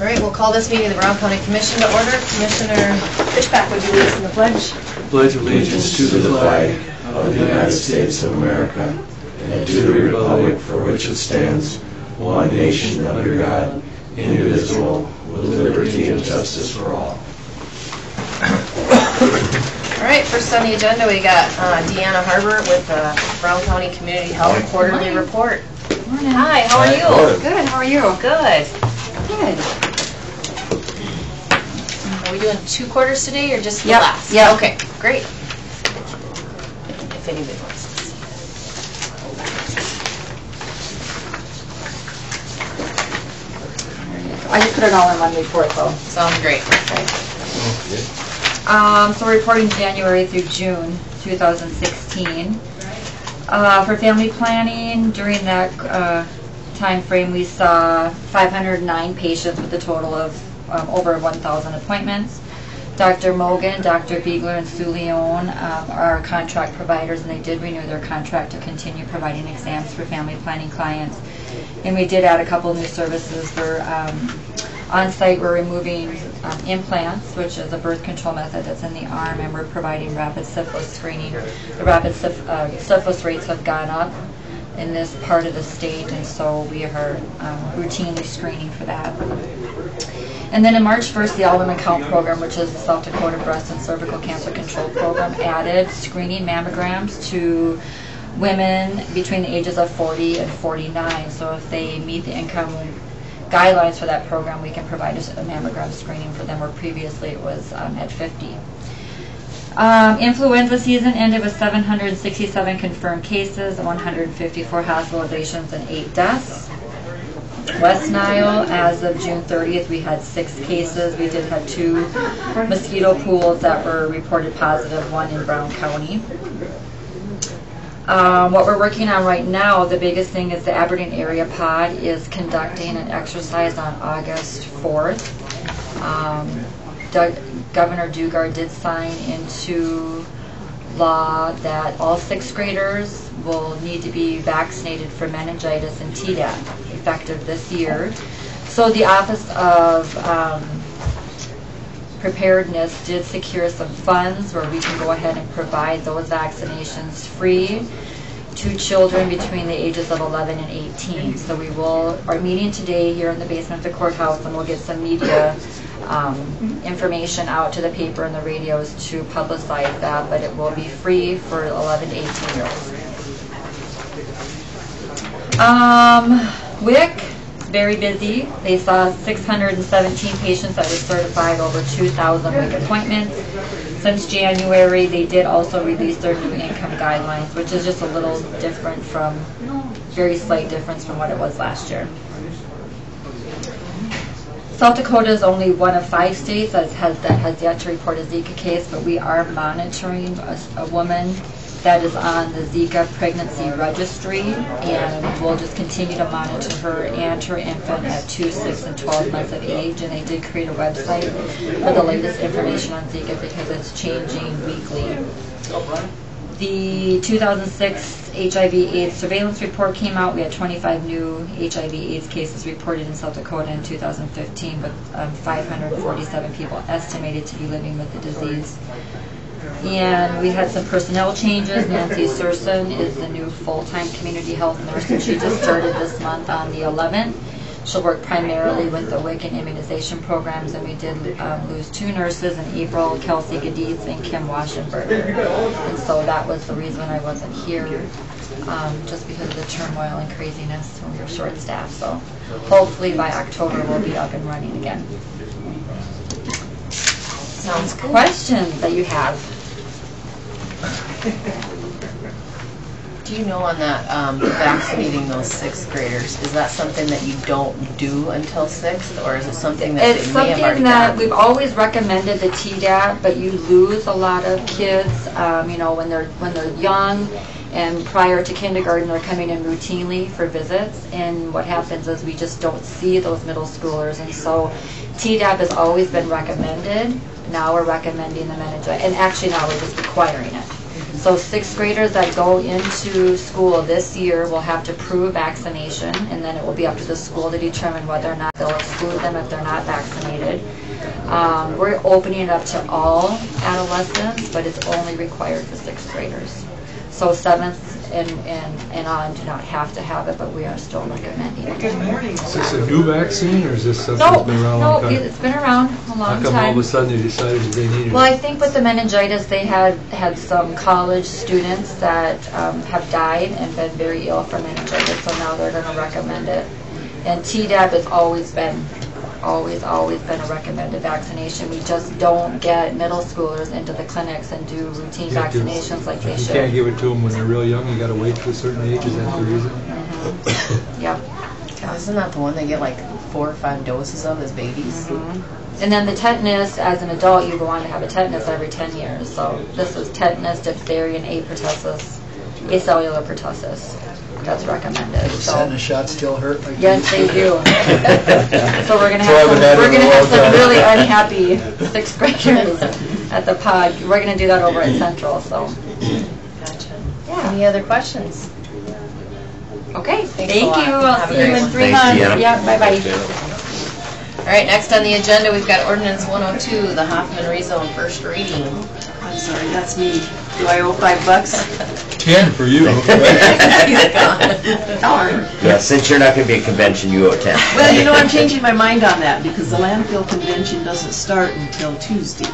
All right, we'll call this meeting of the Brown County Commission to order. Commissioner Fishback, would you lead us in the pledge? Pledge allegiance to the flag of the United States of America and to the republic for which it stands, one nation under God, indivisible, with liberty and justice for all. All right, first on the agenda we got Deanna Harbor with the Brown County Community Health Quarterly Report. Morning. Hi, how are you? Good, how are you? Good. Good. Are we doing 2 quarters today or just the Yep. last? Yeah. Okay, great. If anybody wants to see. I just put it all in one report though. Sounds great. So we're reporting January through June 2016. For family planning, during that time frame we saw 509 patients with a total of over 1,000 appointments. Dr. Mogan, Dr. Biegler, and Sue Leone are our contract providers, and they did renew their contract to continue providing exams for family planning clients. And we did add a couple new services. We're on site, we're removing implants, which is a birth control method that's in the arm, and we're providing rapid syphilis screening. The rapid syphilis rates have gone up in this part of the state, and so we are routinely screening for that. And then in March 1st, the All Women Count program, which is the South Dakota Breast and Cervical Cancer Control Program, added screening mammograms to women between the ages of 40 and 49. So if they meet the income guidelines for that program, we can provide a mammogram screening for them, where previously it was at 50. Influenza season ended with 767 confirmed cases, 154 hospitalizations, and 8 deaths. West Nile, as of June 30th, we had 6 cases. We did have 2 mosquito pools that were reported positive, 1 in Brown County. What we're working on right now, the biggest thing is the Aberdeen Area Pod is conducting an exercise on August 4th. Governor Dugard did sign into law that all 6th graders will need to be vaccinated for meningitis and Tdap effective this year. So the Office of Preparedness did secure some funds where we can go ahead and provide those vaccinations free to children between the ages of 11 and 18. So we are meeting today here in the basement of the courthouse, and we'll get some media information out to the paper and the radios to publicize that, but it will be free for 11 to 18-year-olds. WIC, very busy. They saw 617 patients that were certified, over 2,000 WIC appointments. Since January, they did also release their new income guidelines, which is just a little different from, very slight difference from what it was last year. South Dakota is only one of 5 states that has yet to report a Zika case, but we are monitoring a woman that is on the Zika pregnancy registry, and we'll just continue to monitor her and her infant at 2, 6, and 12 months of age. And they did create a website for the latest information on Zika because it's changing weekly. The 2006 HIV/AIDS surveillance report came out. We had 25 new HIV/AIDS cases reported in South Dakota in 2015, with 547 people estimated to be living with the disease. And we had some personnel changes. Nancy Surson is the new full-time community health nurse, and she just started this month on the 11th. She'll work primarily with the WIC and immunization programs, and we did lose 2 nurses in April, Kelsey Gaditz and Kim Waschenberger. And so that was the reason I wasn't here, just because of the turmoil and craziness when we were short-staffed. So hopefully by October we'll be up and running again. Sounds good. Questions that you have? Do you know on that vaccinating those 6th graders, is that something that you don't do until 6th, or is it something that It's they may have already something that done? we've always recommended the Tdap, but you lose a lot of kids, when they're young, and prior to kindergarten they're coming in routinely for visits, and what happens is we just don't see those middle schoolers, and so Tdap has always been recommended. Now we're recommending the meningitis, and actually now we're just requiring it. So 6th graders that go into school this year will have to prove vaccination, and then it will be up to the school to determine whether or not they'll exclude them if they're not vaccinated. We're opening it up to all adolescents, but it's only required for 6th graders. So 7th and on do not have to have it, but we are still recommending it. Good morning. Is this a new vaccine, or is this something No, that's been around a long no, time? it's been around a How long come all of time. a sudden they decided that they needed Well, it? I think with the meningitis, they had some college students that have died and been very ill from meningitis, so now they're going to recommend it. And Tdap has always been a recommended vaccination. We just don't get middle schoolers into the clinics and do routine You have to- vaccinations like they You can't should. give it to them when they're real young, you gotta wait to a certain age, is that the reason? Yep. Isn't that the one they get like 4 or 5 doses of as babies? And then the tetanus, as an adult, you go on to have a tetanus every 10 years. So this was tetanus, diphtheria, and A pertussis, acellular pertussis. That's recommended. Setting So a shot still hurt like yes, they do. So we're gonna So I haven't had have it in a long some time. really unhappy 6th graders at the pod. We're gonna do that over at Central. So Gotcha. yeah. Any other questions? Okay. Thanks Thank a lot. you. I'll Have a see you great in one. 3 Thanks, months. Deanna. Yeah. Bye bye. All right, next on the agenda, we've got ordinance 102, the Hoffman rezone first reading. I'm sorry, that's me. Do I owe $5? 10 for you. He's gone. Darn. Yeah, since you're not going to be at convention, you owe 10. Well, you know, I'm changing my mind on that because the landfill convention doesn't start until Tuesday.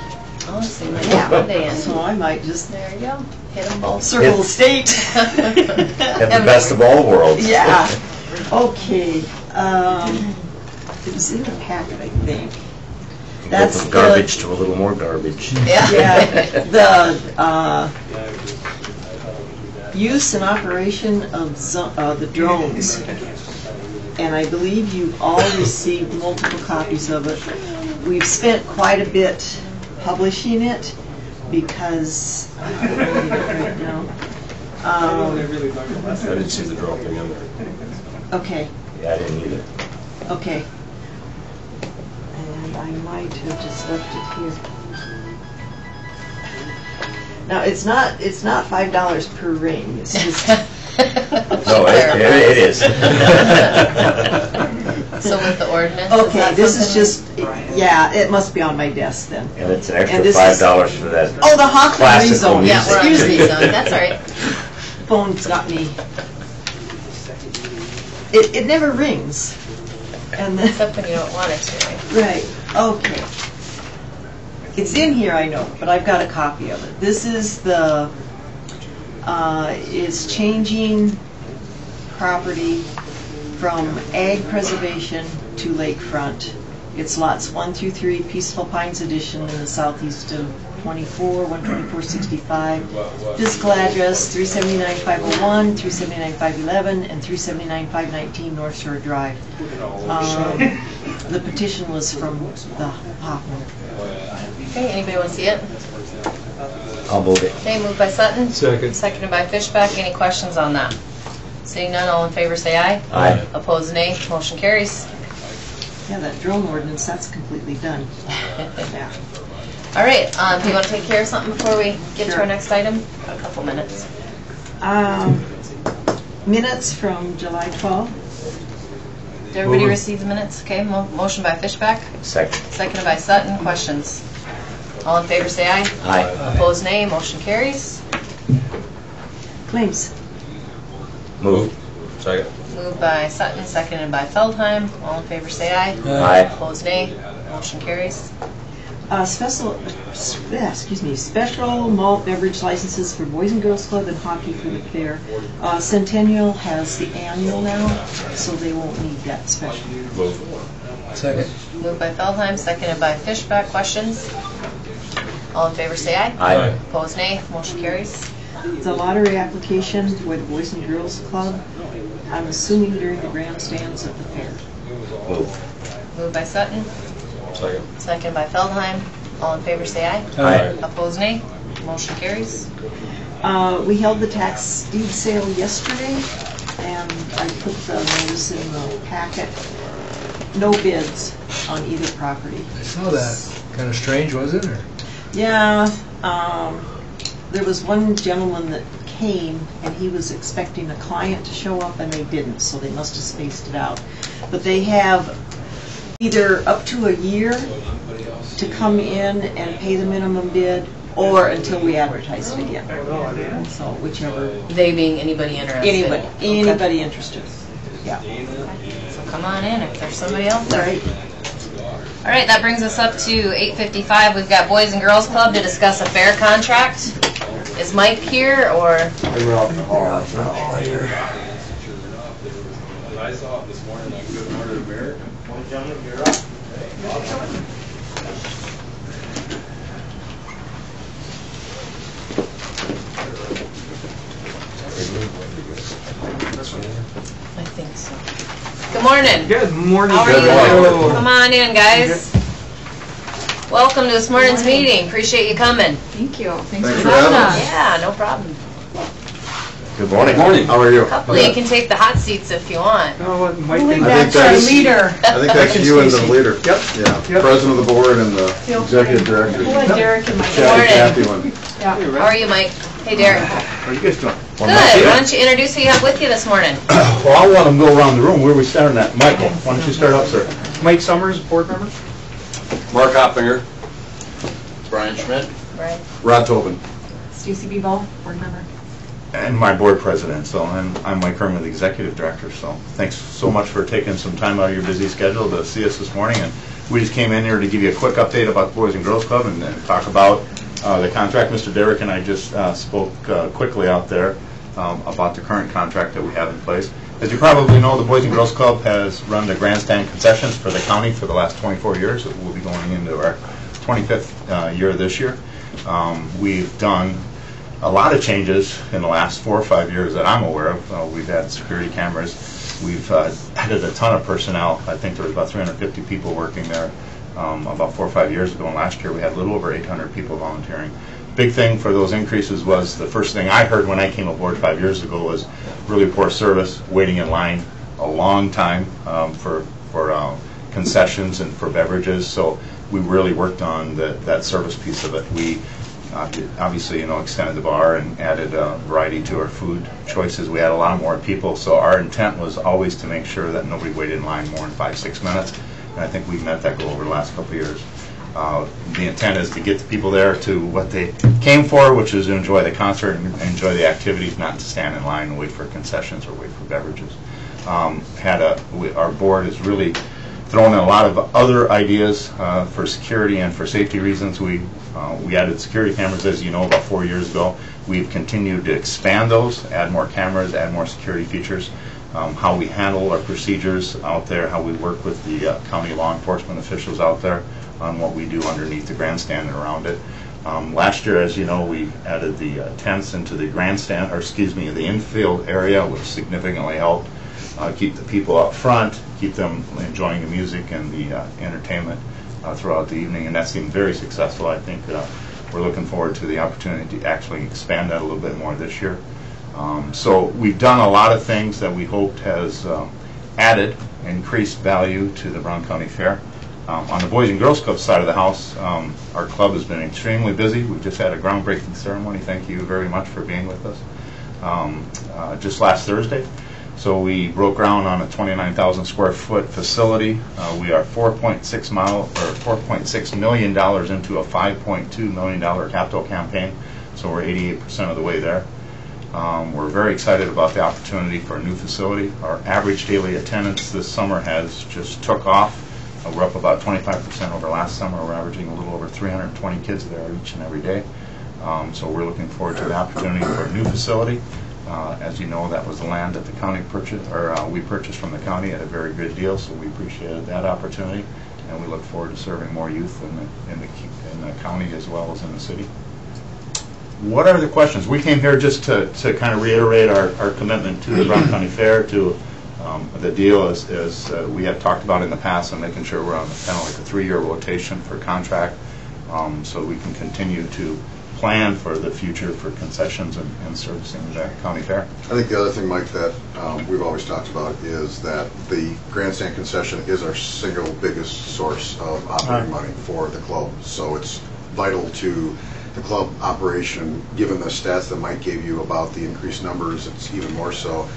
Oh, so you might Yeah. have Monday in. So I might just There you go. Hit them both. circle the state. Have the best of all worlds. Yeah. Okay. It was in the packet, I think. Go That's from garbage to a little more garbage. Yeah, the use and operation of the drones. And I believe you've all received multiple copies of it. We've spent quite a bit publishing it because I don't need it right now. I didn't see the drone thing in there. Okay, Yeah, I didn't either. okay. And I might have just left it here. Now, it's not $5 per ring, it's just, No, it is. So with the ordinance, okay, this is something- just, yeah, it must be on my desk then. And it's an And extra this $5 for that. Oh, the Hoffman Classical rezone, Yeah, we're on excuse me. rezone, that's all right. Phone's got me. It never rings. And then, Except when you don't want it to, right? right, okay. It's in here, I know, but I've got a copy of it. This is the, is changing property from ag preservation to lakefront. It's lots 1 through 3, Peaceful Pines Edition in the southeast of 12465. Physical address 379-501, 379-511, and 379-519 North Shore Drive. The petition was from the Hoffman. Okay, anybody want to see it? I'll move it. Okay, moved by Sutton. Second. Seconded by Fishback. Any questions on that? Seeing none, all in favor say aye. Aye. Opposed, nay. Motion carries. Yeah, that drone ordinance, that's completely done. Yeah. All right, do you want to take care of something before we get to Sure. our next item? A couple minutes. Minutes from July 12th. Did everybody Over. receive the minutes? Okay, motion by Fishback, Second. seconded by Sutton. Questions? All in favor say aye. Aye. Opposed, nay. Motion carries. Claims. Move. Second. Moved by Sutton, seconded by Feldheim. All in favor say aye. Aye. Opposed, nay. Motion carries. Special malt beverage licenses for Boys and Girls Club and hockey for the fair. Centennial has the annual now, so they won't need that special. Move. Second. Moved by Feldheim, seconded by Fishback. Questions? All in favor say aye. Aye. Opposed, nay. Motion carries. The lottery application for the Boys and Girls Club, I'm assuming during the grandstands at the fair. Move. Moved by Sutton, Second. seconded by Feldheim. All in favor say aye. Aye. Opposed, nay. Motion carries. We held the tax deed sale yesterday, and I put the notice in the packet. No bids on either property. I saw that. Kind of strange, was it? Or? Yeah, there was one gentleman that came and he was expecting a client to show up and they didn't, so they must have spaced it out. But they have either up to a year to come in and pay the minimum bid, or until we advertise it again. So whichever. They being anybody interested? Anybody interested. Yeah. So come on in if there's somebody else there. Right. All right, that brings us up to 8:55. We've got Boys and Girls Club to discuss a fair contract. Is Mike here, or? We're out in the hall. I saw it this morning on Good Morning America. One gentleman, you're up. I think so. Good morning. Good morning. How are Good you? morning. Come on in, guys. Welcome to this morning's meeting. Appreciate you coming. Thank you. Thanks Thanks for for having having us. Yeah, no problem. Good morning. How are you? Hopefully you can take the hot seats if you want. Oh, Mike, Only I that's think our that's- leader. I think that's you and the leader. Yep. Yeah, Yep. president of the board and the executive director. We'll let Derek and Kathy Morning. Cathy one. How are you, Mike? Hey, Derek. How are you guys doing? Good. Why don't you introduce who you have with you this morning? Well, I'll let them go around the room. Where are we starting at? Michael, why don't you start up, sir? Mike Summers, board member. Mark Hoppinger. Brian Schmidt. Right. Rod Tobin. Stacy Bebo, board member. And my board president, so I'm Mike Herman, the executive director, so thanks so much for taking some time out of your busy schedule to see us this morning. And we just came in here to give you a quick update about the Boys and Girls Club and talk about the contract. Mr. Derrick and I just spoke quickly out there about the current contract that we have in place. As you probably know, the Boys and Girls Club has run the grandstand concessions for the county for the last 24 years. It will be going into our 25th year this year. We've done a lot of changes in the last 4 or 5 years that I'm aware of. We've had security cameras. We've added a ton of personnel. I think there was about 350 people working there about 4 or 5 years ago. And last year we had a little over 800 people volunteering. Big thing for those increases was the first thing I heard when I came aboard 5 years ago was really poor service, waiting in line a long time for concessions and for beverages. So we really worked on that service piece of it. We obviously, extended the bar and added variety to our food choices. We had a lot more people, so our intent was always to make sure that nobody waited in line more than 5-6 minutes, and I think we've met that goal over the last couple of years. The intent is to get the people there to what they came for, which is to enjoy the concert and enjoy the activities, not to stand in line and wait for concessions or wait for beverages. Our board has really thrown in a lot of other ideas for security and for safety reasons. We added security cameras, as you know, about 4 years ago. We've continued to expand those, add more cameras, add more security features. How we handle our procedures out there, how we work with the county law enforcement officials out there on what we do underneath the grandstand and around it. Last year, as you know, we added the tents into the grandstand, the infield area, which significantly helped keep the people up front, keep them enjoying the music and the entertainment throughout the evening, and that seemed very successful. I think we're looking forward to the opportunity to actually expand that a little bit more this year. So we've done a lot of things that we hoped has added increased value to the Brown County Fair. On the Boys and Girls Club side of the house, our club has been extremely busy. We've just had a groundbreaking ceremony. Thank you very much for being with us. Just last Thursday. So we broke ground on a 29,000 square foot facility. We are $4.6 million into a $5.2 million capital campaign. So we're 88% of the way there. We're very excited about the opportunity for a new facility. Our average daily attendance this summer has just took off. We're up about 25% over last summer. We're averaging a little over 320 kids there each and every day. So we're looking forward to the opportunity for a new facility. As you know, that was the land that the county purchased, or we purchased from the county at a very good deal, so we appreciated that opportunity, and we look forward to serving more youth in the county as well as in the city. What are the questions? We came here just to kind of reiterate our commitment to the Brown County Fair, to the deal as we have talked about in the past, and making sure we're on kind of like a 3-year rotation for contract, so we can continue to plan for the future for concessions and servicing the county fair. I think the other thing, Mike, that we've always talked about is that the grandstand concession is our single biggest source of operating money for the club. So it's vital to the club operation, given the stats that Mike gave you about the increased numbers, it's even more so.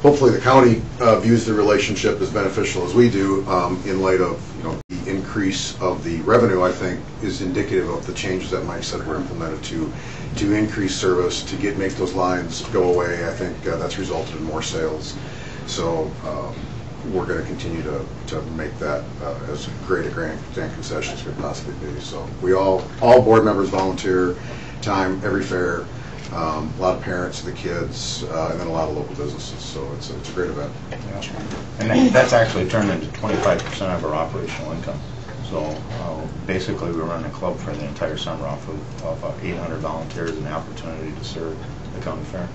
Hopefully the county views the relationship as beneficial as we do in light of the increase of the revenue. I think is indicative of the changes that Mike said were implemented to increase service, to make those lines go away. I think that's resulted in more sales. So we're going to continue to make that as great a grand concession as could possibly be. So we all board members volunteer time, every fair. A lot of parents, the kids, and then a lot of local businesses. So it's a great event. And that's actually turned into 25% of our operational income. So basically, we run a club for the entire summer off of 800 volunteers and the opportunity to serve the county fair.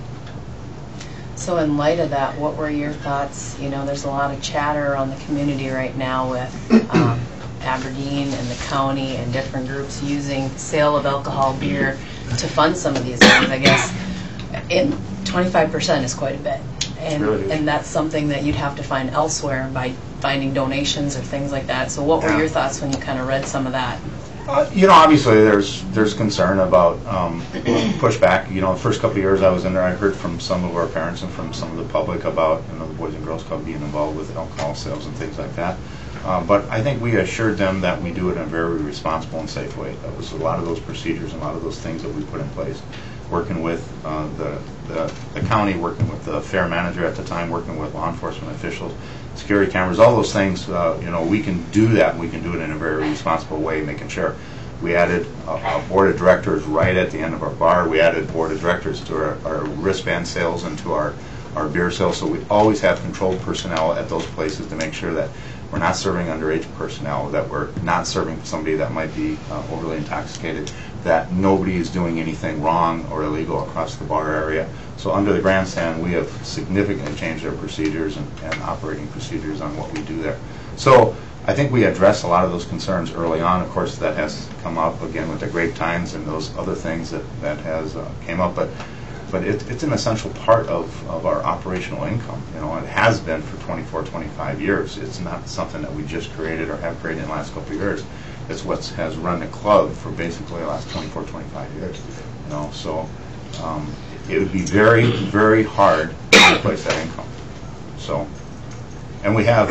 So in light of that, what were your thoughts? There's a lot of chatter around the community right now with Aberdeen and the county and different groups using sale of alcohol, beer to fund some of these things. I guess 25% is quite a bit, and that's something that you'd have to find elsewhere by finding donations or things like that. So what were your thoughts when you kind of read some of that? Obviously there's concern about pushback. The first couple of years I was in there, I heard from some of our parents and from some of the public about the Boys and Girls Club being involved with alcohol sales and things like that. But I think we assured them that we do it in a very responsible and safe way. That was a lot of those procedures, a lot of those things that we put in place, working with the county, working with the fair manager at the time, working with law enforcement officials, security cameras, all those things. We can do that, and we can do it in a very responsible way, making sure. We added a board of directors right at the end of our bar. We added board of directors to our wristband sales and to our beer sales. So we always have controlled personnel at those places to make sure that we're not serving underage personnel, that we're not serving somebody that might be overly intoxicated, that nobody is doing anything wrong or illegal across the bar area. So under the grandstand, we have significantly changed our procedures and operating procedures on what we do there. So I think we addressed a lot of those concerns early on. Of course, that has come up again with the grape times and those other things that has came up. But it's an essential part of our operational income. It has been for 24, 25 years. It's not something that we just created or have created in the last couple of years. It's what has run the club for basically the last 24, 25 years. So it would be very, very hard to replace that income. So, and we have,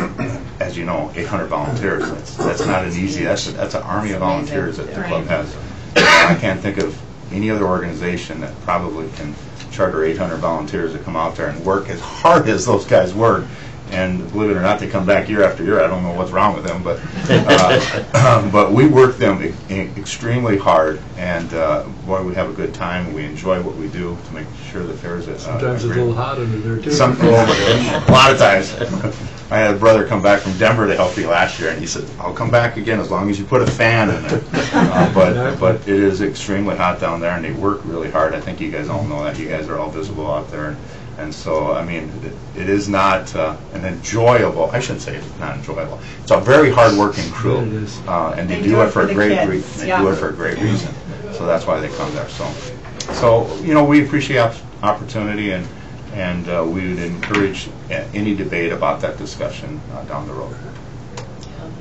as you know, 800 volunteers. That's not an easy. That's an army of volunteers that the club has. I can't think of any other organization that probably can charter 800 volunteers to come out there and work as hard as those guys work. And believe it or not, they come back year after year. I don't know what's wrong with them, but we work them extremely hard, and boy, we have a good time. And we enjoy what we do to make sure the fair is sometimes it's a little hot under there too. A lot of times. I had a brother come back from Denver to help me last year, and he said, "I'll come back again as long as you put a fan in it." But it is extremely hot down there, and they work really hard. I think you guys all know that. You guys are all visible out there. And so, I mean, it is not an enjoyable, I shouldn't say it's not enjoyable. It's a very hard-working crew, and they do it for a great reason. They do it for a great reason. So that's why they come there. So we appreciate opportunity, and we would encourage any debate about that discussion down the road.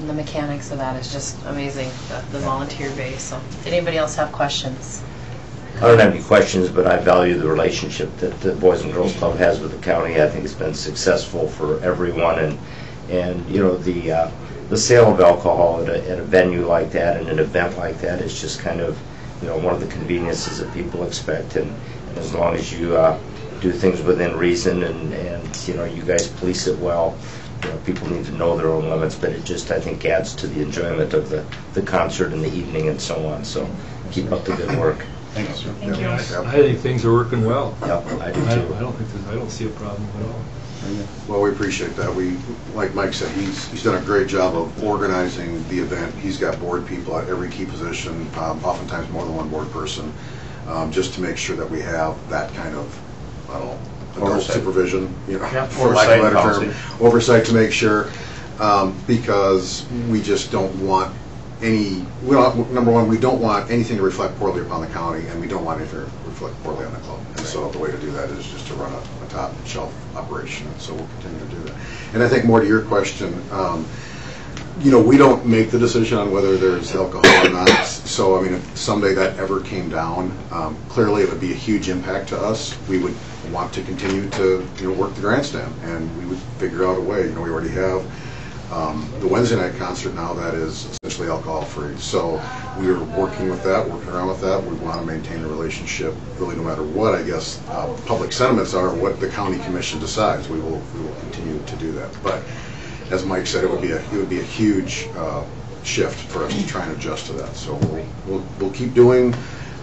And the mechanics of that is just amazing, the volunteer base. So, did anybody else have questions? I don't have any questions, but I value the relationship that the Boys and Girls Club has with the county. I think it's been successful for everyone, and the sale of alcohol at a venue like that and an event like that is just kind of one of the conveniences that people expect, and as long as you do things within reason and you guys police it well, people need to know their own limits, but it just, I think, adds to the enjoyment of the concert and the evening and so on. So keep up the good work. Thank you, sir. Thank you. I think things are working well. Yep, I do too. I don't see a problem at all. Well, we appreciate that. Like Mike said, he's done a great job of organizing the event. He's got board people at every key position, oftentimes more than one board person, just to make sure that we have that kind of, adult supervision, for lack of a better term, oversight to make sure, because we just don't want number one, we don't want anything to reflect poorly upon the county, and we don't want anything to reflect poorly on the club. And so the way to do that is just to run a top-shelf operation, and so we'll continue to do that. And I think more to your question, we don't make the decision on whether there's alcohol or not. So, I mean, if someday that ever came down, clearly it would be a huge impact to us. We would want to continue to, work the grandstand, and we would figure out a way. We already have the Wednesday night concert now that is essentially alcohol-free. So we are working around with that. We want to maintain the relationship, really, no matter what, I guess, public sentiments are, what the county commission decides. We will continue to do that. But as Mike said, it would be a huge shift for us to try and adjust to that. So we'll keep doing,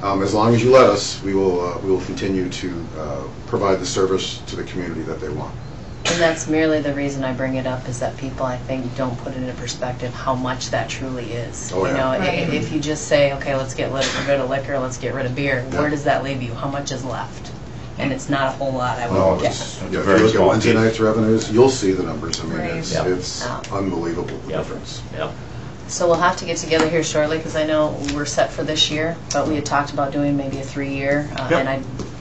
as long as you let us. We will continue to provide the service to the community that they want. And that's merely the reason I bring it up, is that people, I think, don't put into perspective how much that truly is. Oh, yeah. If you just say, okay, let's get rid of liquor, let's get rid of beer, where does that leave you? How much is left? And it's not a whole lot, I would guess. If you look at Wednesday night's revenues, you'll see the numbers. I mean, Right. it's unbelievable, the difference. Yep. So we'll have to get together here shortly, because I know we're set for this year, but we had talked about doing maybe a 3-year,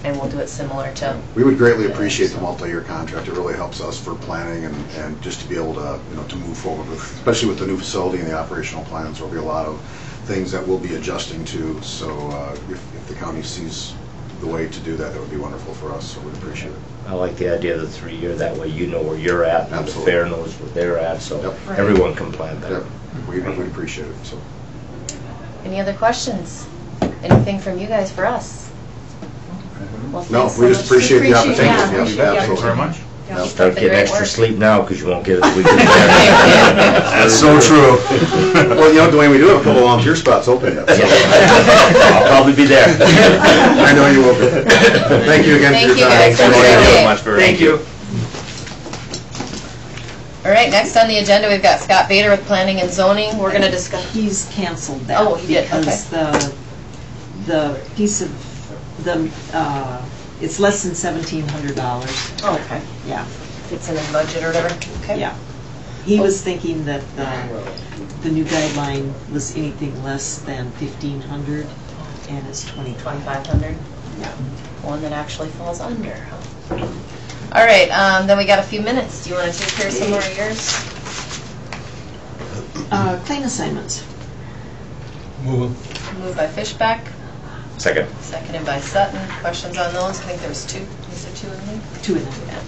and we'll do it similar to. We would greatly appreciate the multi-year contract. It really helps us for planning and just to be able to, to move forward with, especially with the new facility and the operational plans. There'll be a lot of things that we'll be adjusting to. So if the county sees the way to do that, that would be wonderful for us. So we'd appreciate it. I like the idea of the 3-year. That way you know where you're at, and the Absolutely. fair knows where they're at, so Yep. everyone can plan better. Yep. We'd appreciate it. So. Any other questions? Anything from you guys for us? Well, No, thanks we so just much. appreciate the opportunity. Yeah, Yep, appreciate absolutely. Thank you very much. Keep up Start the getting great extra work. sleep now, because you won't get it the weekend. That's so true. Well, Dwayne, we do have a couple volunteer spots open yet. So. I'll probably be there. I know you will be. Thank you again Thank for your you, time. guys. Thank you Okay. very much. Thank you. All right, next on the agenda, we've got Scott Bader with Planning and Zoning. We're going to discuss. He's canceled that. Oh, he did, Because the piece of, it's less than $1,700. Oh, okay. Yeah, It's in his budget or whatever? Okay. yeah. He was thinking that the new guideline was anything less than $1,500, and it's $2,500. 2,500. Yeah. One that actually falls under, huh? All right, then we got a few minutes. Do you want to take care of some more of yours? Claim assignments. Move Moved by Fishback, Second. seconded by Sutton. Questions on those? I think there was 2. Is there 2 in there? 2 of them. Yeah.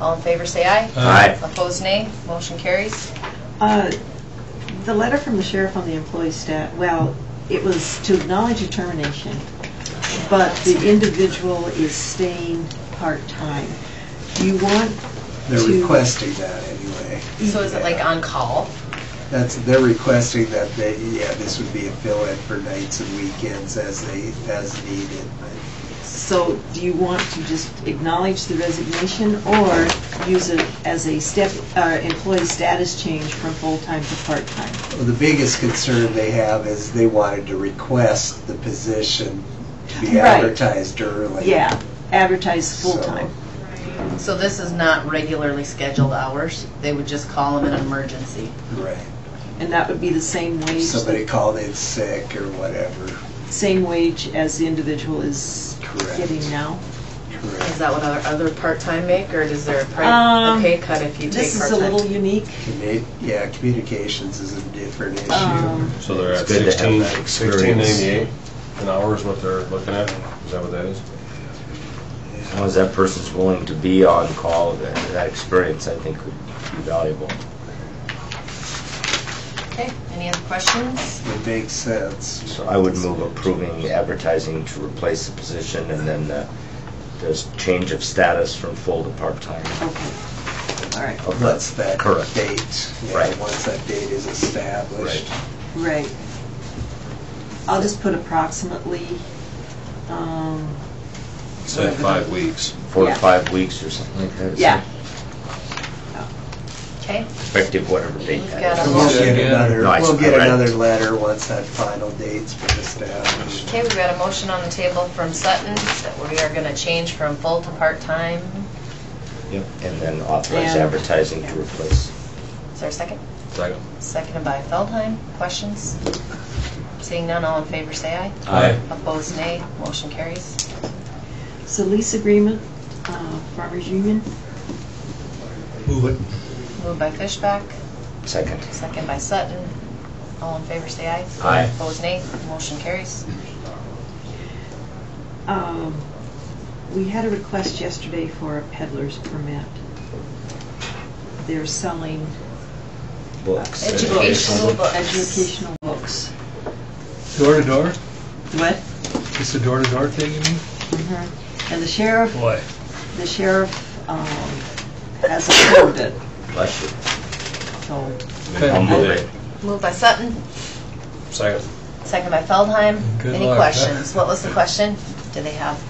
All in favor, say aye. Aye. Opposed, nay. Motion carries. The letter from the sheriff on the employee stat, well, it was to acknowledge a termination, but the individual is staying part-time. Do you want They're to... requesting that anyway. So is it like on call? They're requesting that this would be a fill-in for nights and weekends as needed. So do you want to just acknowledge the resignation or use it as a employee status change from full-time to part-time? Well, the biggest concern they have is they wanted to request the position to be Right. advertised early. Yeah, advertise full-time. So this is not regularly scheduled hours? They would just call them an emergency? Right. And that would be the same wage? Somebody called in sick or whatever. Same wage as the individual is Correct. getting now? Is Correct. that what other part-time make, or is there a pay cut if you take This is a part-time? little unique. Communications is a different issue. So they're at It's good to have that 16.98 an hour is what they're looking at? Is that what that is? As long as that person's willing to be on call, that experience, I think, would be valuable. Okay, any other questions? It makes sense. So I would move approving advertising to replace the position, and then there's change of status from full to part-time. Okay, all right, of the- Once that Correct. date, Right. once that date is established. right. I'll just put approximately, Said 5 weeks. 4 to Yeah. 5 weeks or something like that. yeah. Okay, Effective whatever date We've that got is. a We'll motion. get another, No, I we'll get read it. another letter once that final date's been established. okay, we've got a motion on the table from Sutton that we are going to change from full to part-time. Yep. And then authorize And- advertising to replace. Is there a second? Second. Seconded by Feldheim. Questions? Seeing none, all in favor say aye. Aye. Opposed, nay. Motion carries. So lease agreement, Farmers Union, Move it. Moved by Fishback, Second. Second by Sutton. All in favor, say aye. Aye. Opposed, nay. Motion carries. We had a request yesterday for a peddler's permit. They're selling Books. Educational books. educational books. Door to door? What? Just a door to door thing, you mean? And the sheriff Boy. has approved it. Bless you. So Moved by Sutton. Second. Second by Feldheim. Good Any luck. questions? What was the question? Do they have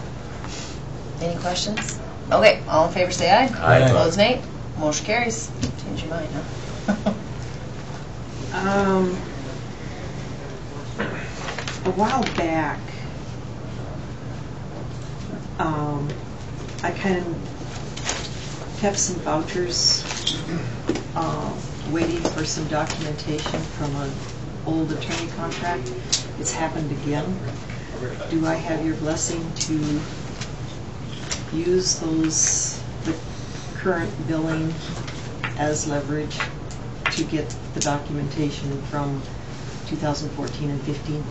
any questions? Okay, all in favor say aye. Aye. Opposed, nay. Motion carries. Change your mind, huh? A while back, I kind of kept some vouchers waiting for some documentation from an old attorney contract. It's happened again. Do I have your blessing to use the current billing as leverage to get the documentation from 2014 and 15?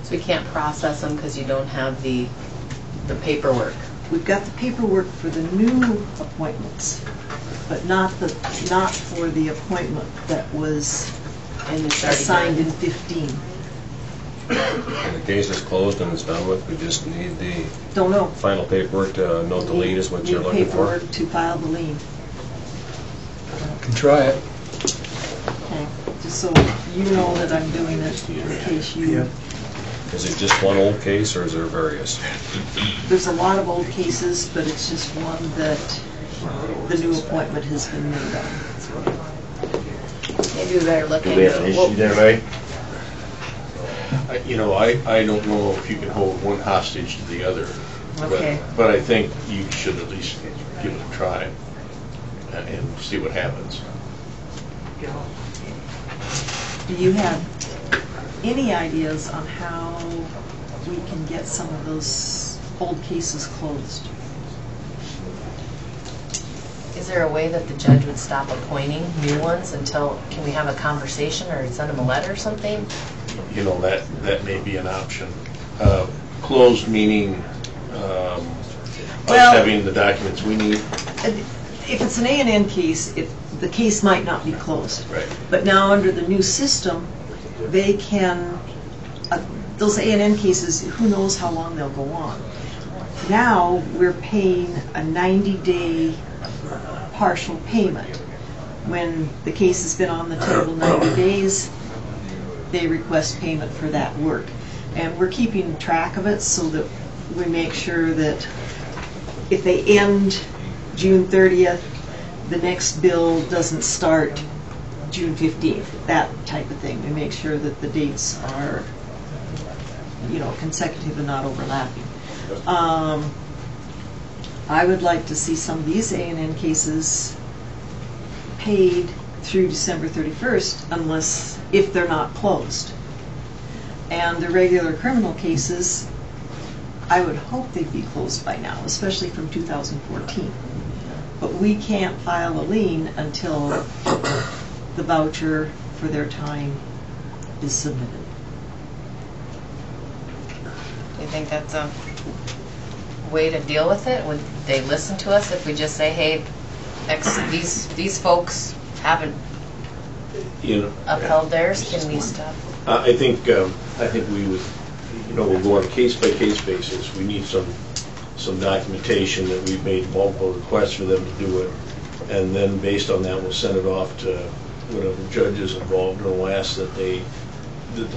So we can't process them because you don't have the paperwork. We've got the paperwork for the new appointments, but not for the appointment that was And it's already assigned done. in 15. And the case is closed and it's done with, we just need the Don't know. final paperwork to note the lien is what you're Need looking for. paperwork to file the lien. Can try it. Okay. Just so you know that I'm doing it in case you... Yep. Is it just one old case or is there various? There's a lot of old cases, but it's just one that the new appointment has been made on. Maybe we better look Do into we have an it. issue there, Ray? I don't know if you can hold one hostage to the other. Okay. But I think you should at least give it a try and see what happens. Do you have any ideas on how we can get some of those old cases closed? Is there a way that the judge would stop appointing new ones until, can we have a conversation or send them a letter or something? That may be an option. Closed meaning us Well- having the documents we need. If it's an A&N case, the case might not be closed. Right. But now, under the new system, they can, those A&N cases, who knows how long they'll go on. Now, we're paying a 90-day partial payment. When the case has been on the table 90 days, they request payment for that work. And we're keeping track of it so that we make sure that if they end June 30th, the next bill doesn't start June 15th, that type of thing. We make sure that the dates are, consecutive and not overlapping. I would like to see some of these A&N cases paid through December 31st, if they're not closed. And the regular criminal cases, I would hope they'd be closed by now, especially from 2014. But we can't file a lien until the voucher for their time is submitted. Do you think that's a way to deal with it? Would they listen to us if we just say, hey, these folks haven't upheld theirs, can we stop? I think we would, we'll go on a case-by-case basis. We need some documentation that we've made multiple requests for them to do it, and then based on that, we'll send it off to whatever judge is involved, and we'll ask that the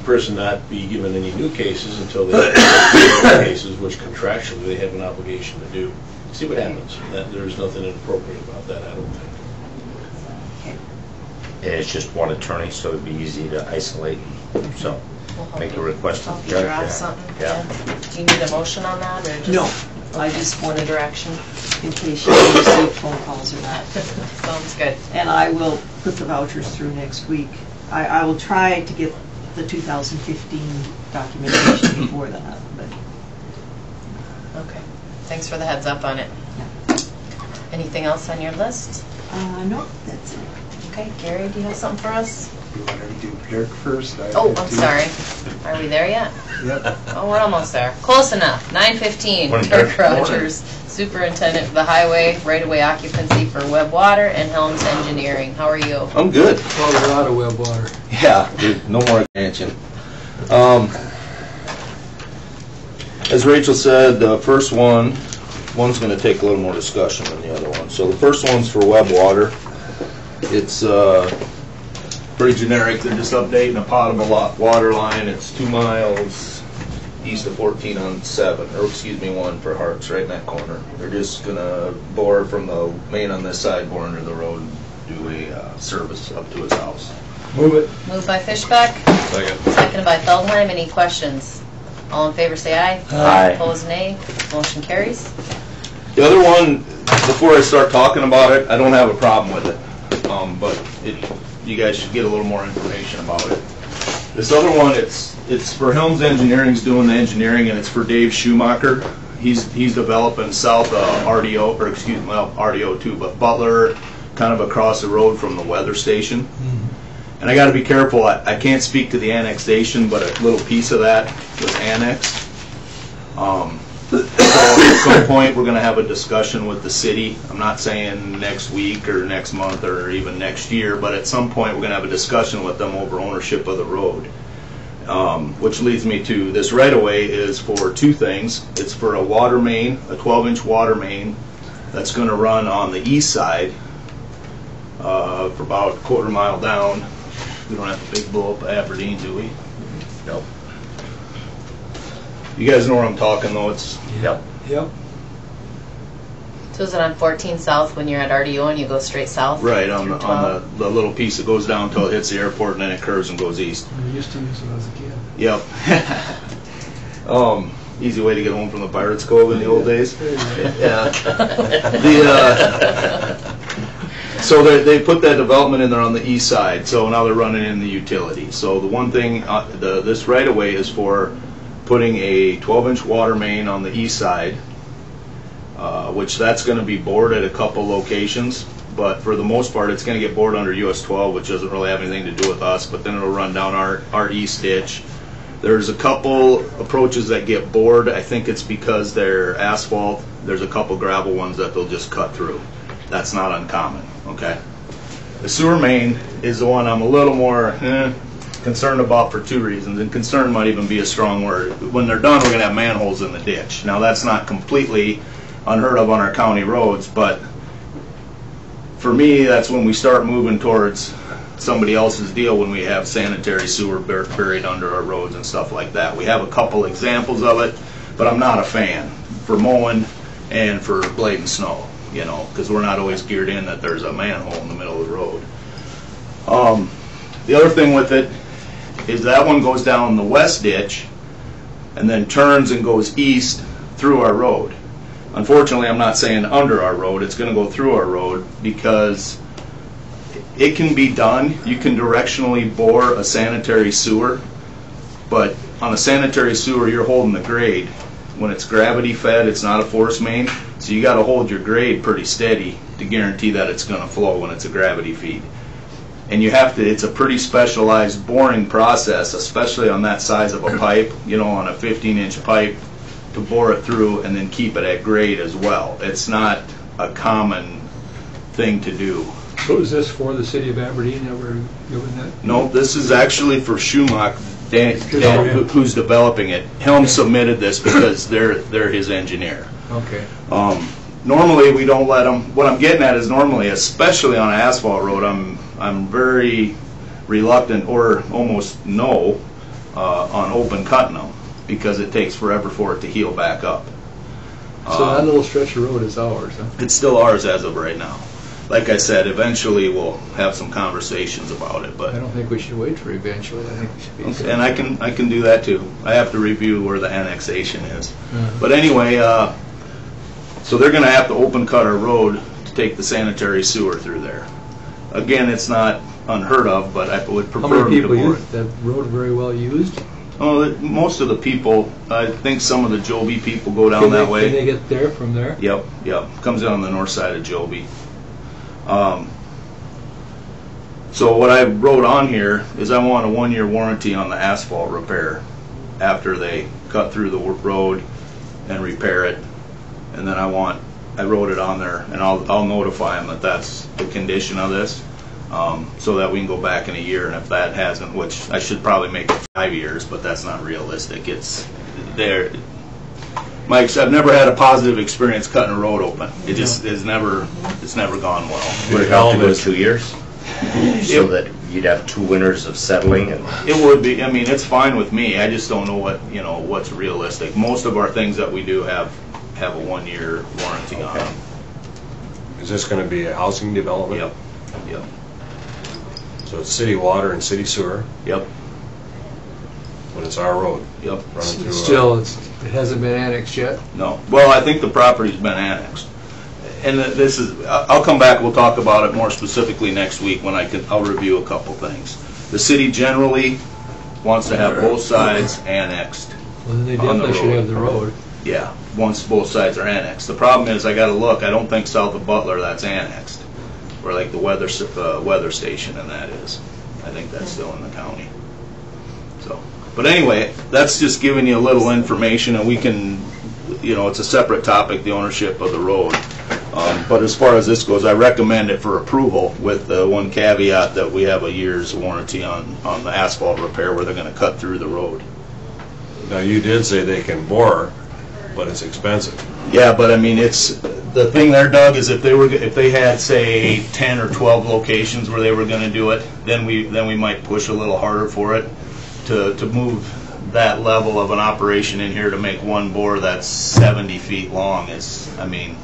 person not be given any new cases until they have cases, which contractually they have an obligation to do. See what happens. There's nothing inappropriate about that, I don't think. And it's just one attorney, so it'd be easy to isolate. So make a request to Help the you judge. draft something? Yeah. Do you need a motion on that, or just? No, I just One wanted, direction? in case you receive phone calls or not. Sounds good. And I will put the vouchers through next week. I will try to get the 2015 documentation before that, but Okay. Thanks for the heads up on it. Anything else on your list? no, that's it. Okay, Gary, do you have something for us? You want to do Dirk first? Oh, I'm sorry. Are we there yet? Yep. Oh, we're almost there. Close enough. 9:15. Morning, Dirk Dirk. Rogers, Superintendent for the Highway, right-of-way occupancy for Webb Water and Helms Engineering. How are you? I'm good. Well, there's a lot of web water. Yeah, dude, no more expansion. As Rachel said, the first one's going to take a little more discussion than the other one. So the first one's for Webb Water. It's pretty generic. They're just updating a potable water line. It's 2 miles east of 14 on 7, or excuse me, 1 for Harts, right in that corner. They're just going to bore from the main on this side, bore under the road, and do a service up to his house. Move it. Moved by Fishbeck, Second. seconded by Feldheim. Any questions? All in favor say aye. Aye. Opposed, nay. Motion carries. The other one, before I start talking about it, I don't have a problem with it, but you guys should get a little more information about it. This other one, it's for Helms Engineering's doing the engineering, and it's for Dave Schumacher. He's developing south of RDO, or excuse me, well, RDO too, but Butler, kind of across the road from the weather station. And I got to be careful. I can't speak to the annexation, but a little piece of that was annexed. So at some point, we're going to have a discussion with the city. I'm not saying next week or next month or even next year, but at some point, we're going to have a discussion with them over ownership of the road. Which leads me to this right-of-way is for 2 things. It's for a water main, a 12-inch water main that's going to run on the east side for about a quarter mile down. We don't have to big blow up Aberdeen, do we? Nope. You guys know where I'm talking, though. It's Yep. So is it on 14 South when you're at RDO and you go straight south? right on through the 12? the little piece that goes down until it hits the airport, and then it curves and goes east. I used to use it when I was a kid. Yep. Easy way to get home from the Pirates Cove in the old days. Yeah. So they put that development in there on the east side, so now they're running in the utility. So the one thing, this right-of-way is for putting a 12-inch water main on the east side, which that's going to be bored at a couple locations, but for the most part it's going to get bored under US 12, which doesn't really have anything to do with us, but then it'll run down our east ditch. There's a couple approaches that get bored. I think it's because they're asphalt. There's a couple gravel ones that they'll just cut through. That's not uncommon, okay? The sewer main is the one I'm a little more concerned about for 2 reasons, and concern might even be a strong word. When they're done, we're going to have manholes in the ditch. Now, that's not completely unheard of on our county roads, but for me, that's when we start moving towards somebody else's deal, when we have sanitary sewer buried under our roads and stuff like that. We have a couple examples of it, but I'm not a fan for mowing and for blading snow, you know, because we're not always geared in that there's a manhole in the middle of the road. The other thing with it is that one goes down the west ditch and then turns and goes east through our road. Unfortunately, I'm not saying under our road. It's going to go through our road because it can be done. You can directionally bore a sanitary sewer, but on a sanitary sewer, you're holding the grade. When it's gravity fed, it's not a force main, so you got to hold your grade pretty steady to guarantee that it's going to flow when it's a gravity feed. And you have to, it's a pretty specialized boring process, especially on that size of a pipe, you know, on a 15-inch pipe, to bore it through and then keep it at grade as well. It's not a common thing to do. So is this for the city of Aberdeen that we're doing that? No, this is actually for Schumacher, Dan, who's developing it. Helm submitted this because they're his engineer. Okay. Normally we don't let them. What I'm getting at is normally, especially on an asphalt road, I'm very reluctant or almost no on open cutting them because it takes forever for it to heal back up. So that little stretch of road is ours, huh? It's still ours as of right now. Like I said, eventually we'll have some conversations about it, but I don't think we should wait for eventually. I think we should be. okay, and I can do that too. I have to review where the annexation is. But anyway, so they're going to have to open cut our road to take the sanitary sewer through there. Again, it's not unheard of, but I would prefer How many them people to bore use that road? Very well used. Oh, most of the people, I think some of the Joby people go down that way. Can they get there from there? Yep. Comes down the north side of Joby. So what I wrote on here is I want a 1-year warranty on the asphalt repair after they cut through the road and repair it. And then I wrote it on there, and I'll notify them that that's the condition of this, so that we can go back in a year. And if that hasn't, which I should probably make it 5 years, but that's not realistic. It's there. Mike, I've never had a positive experience cutting a road open. It just it's never gone well. Would it help to go 2 years? So that you'd have 2 winters of settling? And It would be. I mean, it's fine with me. I just don't know what's realistic. Most of our things that we do have a 1-year warranty on them. Is this going to be a housing development? Yep. So it's city water and city sewer, Yep. but it's our road. Yep. Running through. Still, it hasn't been annexed yet? No. Well, I think the property's been annexed. And this is, I'll come back, we'll talk about it more specifically next week when I'll review a couple things. The city generally wants to have both sides annexed. Well, then they On the definitely should road. have the road. Yeah, once both sides are annexed. The problem is, I gotta look, I don't think south of Butler that's annexed, where like the weather station and that is. I think that's still in the county. So, but anyway, that's just giving you a little information, and we can, it's a separate topic, the ownership of the road. But as far as this goes, I recommend it for approval with the one caveat that we have a year's warranty on the asphalt repair where they're gonna cut through the road. Now, you did say they can bore, but it's expensive. Yeah, but I mean, it's, the thing there, Doug, is if they had, say, 10 or 12 locations where they were gonna do it, then we might push a little harder for it to move that level of an operation in here to make one bore that's 70 feet long is, I mean,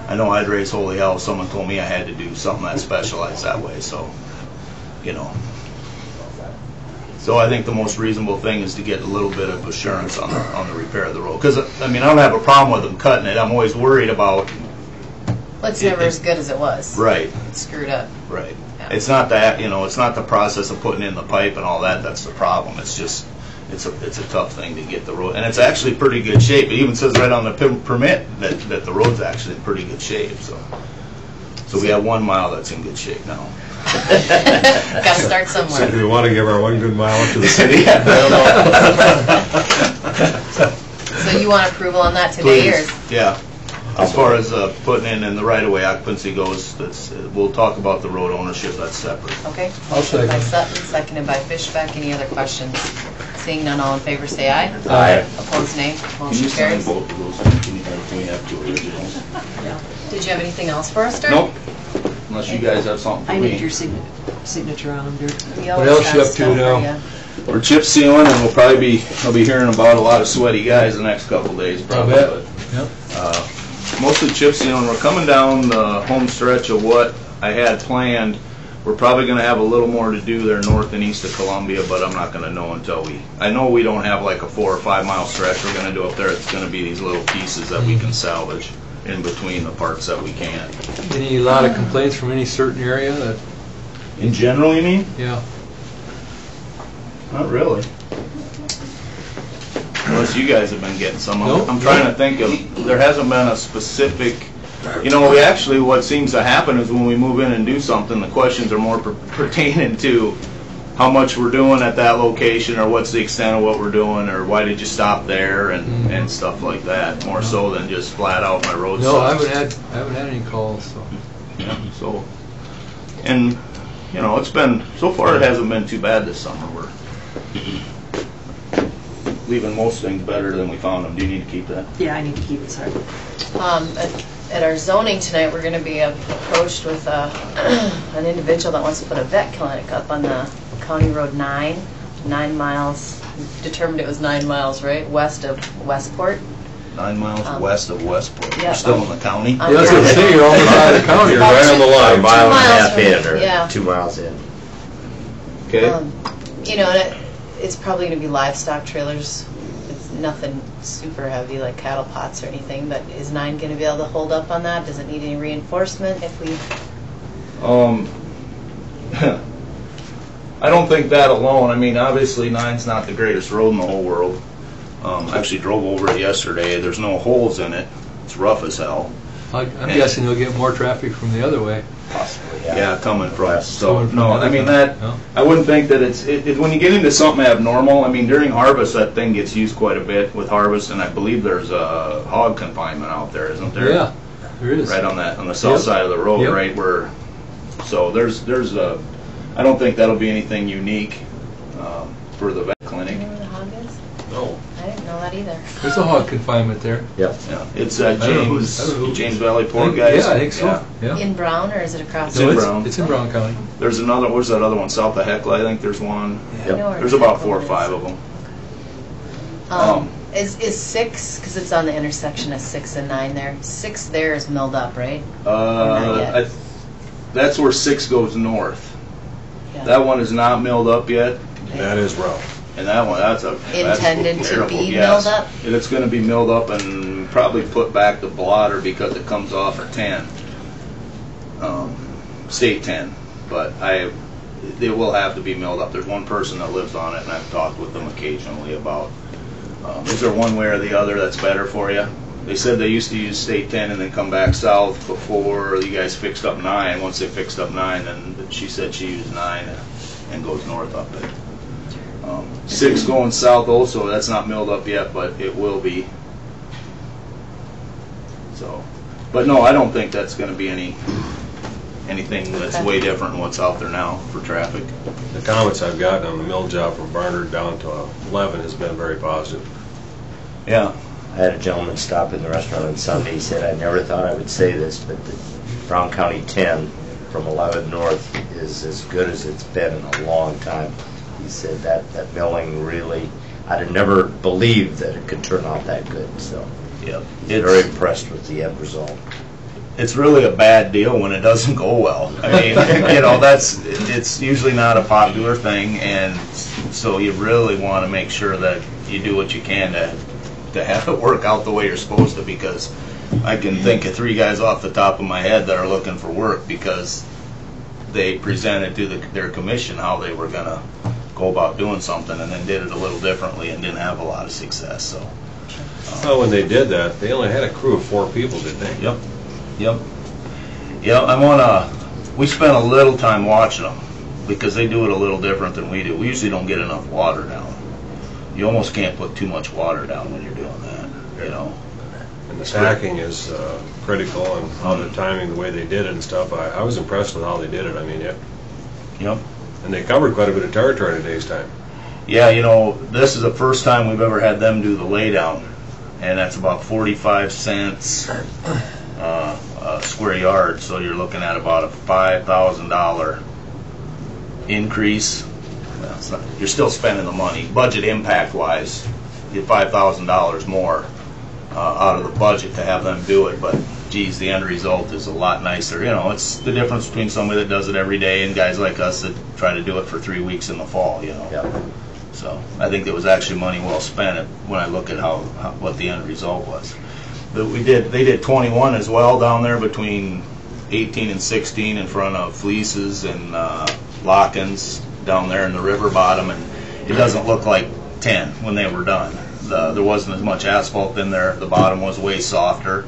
I know I'd raise holy hell if someone told me I had to do something that specialized that way, so, So I think the most reasonable thing is to get a little bit of assurance on the repair of the road. Because, I mean, I don't have a problem with them cutting it. I'm always worried about... Well, it's never as good as it was. Right. It's screwed up. Right. Yeah. It's not that, it's not the process of putting in the pipe and all that that's the problem. It's just, it's a tough thing to get the road. And it's actually pretty good shape. It even says right on the permit that the road's actually in pretty good shape. So we have 1 mile that's in good shape now. Got to start So somewhere. do we want to give our 1 good mile up to the city? So you want approval on that today, or? Yeah. As far as putting in the right-of-way occupancy goes, we'll talk about the road ownership, that's separate. Okay. I'll Motion by second. Sutton, seconded by Fishbeck. Any other questions? Seeing none, all in favor say aye. Aye. Opposed, nay. Can Motion you sign carries. both of those? Can we have two originals? Did you have anything else for us, Dirk? Nope. Unless you guys have something for I me. need your signature on them, Dirk. We What always else have you up to stuff for now? ya. We're chip sealing, and I'll be hearing about a lot of sweaty guys the next couple of days, probably. bet. But, mostly chip sealing. We're coming down the home stretch of what I had planned. We're probably going to have a little more to do there north and east of Columbia, but I'm not going to know until I know we don't have like a 4 or 5 mile stretch we're going to do up there. It's going to be these little pieces that we can salvage in between the parts that we can. A lot of complaints from any certain area that, In general, you mean? yeah. Not really. Unless you guys have been getting some. Nope. I'm trying to think of, there hasn't been a specific, what seems to happen is when we move in and do something, the questions are more pertaining to how much we're doing at that location, or what's the extent of what we're doing, or why did you stop there, and stuff like that, more so than just flat out my road No, I sucks. haven't had any calls, so. Yeah, so, and, it's been, so far it hasn't been too bad this summer. We're leaving most things better than we found them. Do you need to keep that? Yeah, I need to keep it, sorry. At our zoning tonight, we're going to be approached with an individual that wants to put a vet clinic up on the County Road 9 miles, determined it was 9 miles, right, west of Westport. 9 miles west of Westport. yeah. We're still in the county? Yeah, that's what I'm saying, you're almost out of the county. You're right on the line. A mile and a half from- in, or yeah. 2 miles in. Okay. And it's probably going to be livestock trailers. It's nothing super heavy like cattle pots or anything, but is 9 going to be able to hold up on that? Does it need any reinforcement if we... I don't think that alone. I mean, obviously 9's not the greatest road in the whole world. I actually drove over it yesterday. There's no holes in it. It's rough as hell. I'm guessing you'll get more traffic from the other way. possibly. Yeah, coming from. West. So, no, I mean, that, I wouldn't think that when you get into something abnormal, I mean, during harvest, that thing gets used quite a bit with harvest, and I believe there's a hog confinement out there, isn't there? Yeah, there is. Right on the south side of the road, Yep. right where, so there's a, I don't think that'll be anything unique for the vet clinic. You know where the hog is? No. I didn't know that either. There's a hog confinement there. Yep. Yeah, it's don't know who- James Valley Pork guys. Yeah, I think so. Yeah. In Brown, or is it across? It's in No, Brown. It's in Brown County. There's another, where's that other one, south of Hecla, I think there's one. I know where There's about Hecla 4 or is. 5 of them. Is 6, because it's on the intersection of 6 and 9 there, 6 there is milled up, right? Not yet. That's where 6 goes north. Yeah. That one is not milled up yet, That is rough. and that one, that's Intended to terrible, be yes. milled up? And it's gonna be milled up and probably put back to blotter because it comes off of 10. State 10, but it will have to be milled up. There's one person that lives on it, and I've talked with them occasionally about, is there one way or the other that's better for you? They said they used to use State 10 and then come back south before you guys fixed up 9. Once they fixed up 9, then she said she used 9 and goes north up it. 6 going south also, that's not milled up yet, but it will be. So, but no, I don't think that's going to be anything that's way different than what's out there now for traffic. The comments I've gotten on the mill job from Barnard down to 11 has been very positive. Yeah. I had a gentleman stop in the restaurant on Sunday. He said, I never thought I would say this, but the Brown County 10 from 11 north is as good as it's been in a long time. He said that milling really, I'd have never believed that it could turn out that good. So Yep. he's very impressed with the end result. It's really a bad deal when it doesn't go well. I mean, it's usually not a popular thing, and so you really want to make sure that you do what you can to have it work out the way you're supposed to, because I can think of 3 guys off the top of my head that are looking for work because they presented to their commission how they were going to go about doing something and then did it a little differently and didn't have a lot of success. So, Well, when they did that, they only had a crew of 4 people, didn't they? Yep. Yeah, we spent a little time watching them because they do it a little different than we do. We usually don't get enough water down. You almost can't put too much water down when you're doing that, And the stacking is critical, and how the timing, the way they did it and stuff. I was impressed with how they did it. I mean, Yep. And they covered quite a bit of territory in a day's time. Yeah, this is the first time we've ever had them do the laydown, and that's about 45 cents a square yard. So you're looking at about a $5,000 increase. Well, you're still spending the money. Budget impact wise, you get $5,000 more out of the budget to have them do it, but geez, the end result is a lot nicer. It's the difference between somebody that does it every day and guys like us that try to do it for 3 weeks in the fall. Yeah. So I think it was actually money well spent when I look at what the end result was. But they did 21 as well down there between 18 and 16 in front of Fleeces and Lockins down there in the river bottom, and it doesn't look like 10 when they were done. There wasn't as much asphalt in there. The bottom was way softer.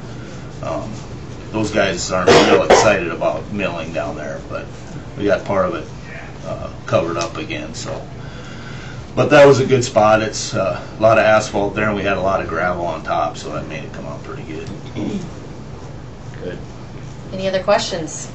Those guys aren't real excited about milling down there, but we got part of it covered up again. So, but that was a good spot. It's a lot of asphalt there, and we had a lot of gravel on top, so that made it come out pretty good. Good. Any other questions?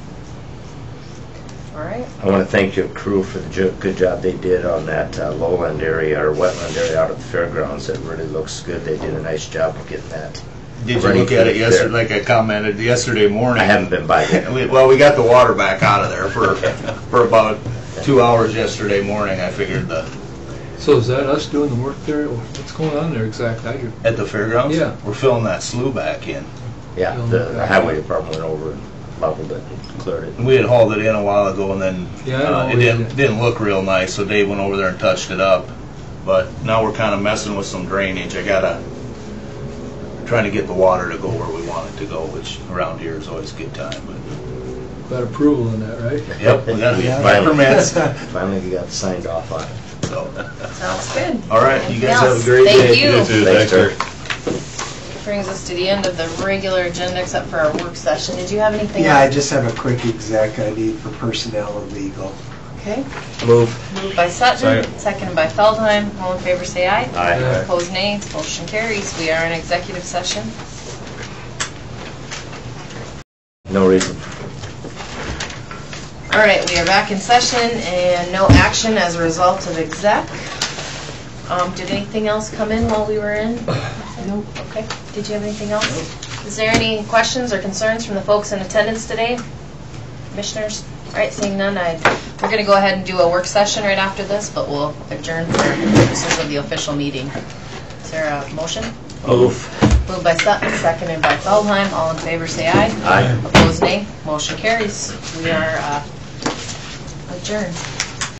All right. I want to thank your crew for the good job they did on that lowland area or wetland area out at the fairgrounds. It really looks good. They did a nice job of getting that. Did you look at it yesterday, like I commented yesterday morning? I haven't been by yet. We got the water back out of there for about 2 hours yesterday morning. I figured So is that us doing the work there? What's going on there exactly? At the fairgrounds? Yeah. We're filling that slough back in. Yeah, the highway department went over and leveled it and cleared it. We had hauled it in a while ago, and then it Yeah, didn't look real nice, so Dave went over there and touched it up. But now we're kind of messing with some drainage. Trying to get the water to go where we want it to go, which around here is always a good time. But Got approval on that, right? yep, we got permits. Finally, we got signed off on it. So, Sounds good. all right, you Anything guys have a else? great day. Thank you. You too. Thanks, Thanks, Eric. brings us to the end of the regular agenda except for our work session. Did you have anything Yeah, I else? just have a quick exec I need for personnel and legal. Okay. Move. Moved by Sutton, seconded by Feldheim. All in favor say aye. Aye. Opposed nay. Motion carries. We are in executive session. No reason. All right, we are back in session and no action as a result of exec. Did anything else come in while we were in? No. Okay. Did you have anything else? Is there any questions or concerns from the folks in attendance today? Commissioners? All right, seeing none, we're going to go ahead and do a work session right after this, but we'll adjourn for purposes of the official meeting. Is there a motion? Move. Moved by Sutton, seconded by Feldheim. All in favor say aye. Aye. Opposed nay. Motion carries. We are adjourned.